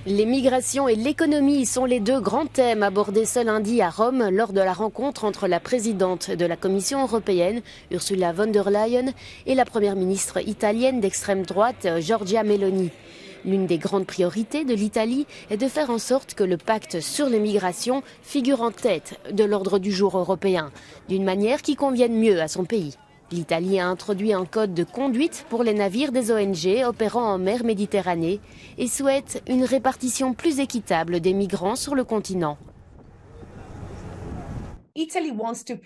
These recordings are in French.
Les migrations et l'économie sont les deux grands thèmes abordés ce lundi à Rome lors de la rencontre entre la présidente de la Commission européenne, Ursula von der Leyen, et la première ministre italienne d'extrême droite, Giorgia Meloni. L'une des grandes priorités de l'Italie est de faire en sorte que le pacte sur les migrations figure en tête de l'ordre du jour européen, d'une manière qui convienne mieux à son pays. L'Italie a introduit un code de conduite pour les navires des ONG opérant en mer Méditerranée et souhaite une répartition plus équitable des migrants sur le continent.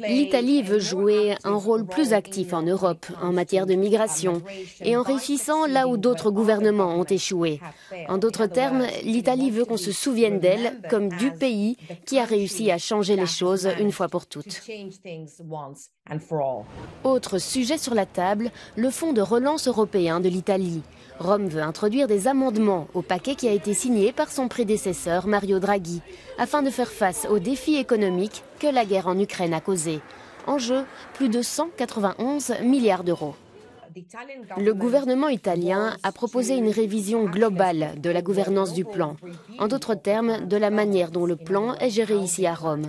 L'Italie veut jouer un rôle plus actif en Europe en matière de migration et en réussissant là où d'autres gouvernements ont échoué. En d'autres termes, l'Italie veut qu'on se souvienne d'elle comme du pays qui a réussi à changer les choses une fois pour toutes. Autre sujet sur la table, le fonds de relance européen de l'Italie. Rome veut introduire des amendements au paquet qui a été signé par son prédécesseur Mario Draghi, afin de faire face aux défis économiques que la guerre en Ukraine a causés. En jeu, plus de 191 milliards d'euros. Le gouvernement italien a proposé une révision globale de la gouvernance du plan, en d'autres termes, de la manière dont le plan est géré ici à Rome.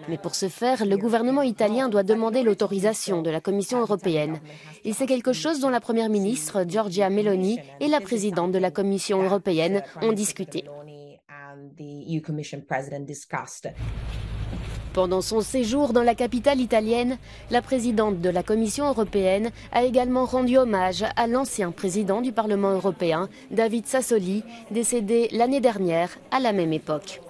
Mais pour ce faire, le gouvernement italien doit demander l'autorisation de la Commission européenne. Et c'est quelque chose dont la première ministre, Giorgia Meloni, et la présidente de la Commission européenne ont discuté. Pendant son séjour dans la capitale italienne, la présidente de la Commission européenne a également rendu hommage à l'ancien président du Parlement européen, David Sassoli, décédé l'année dernière à la même époque.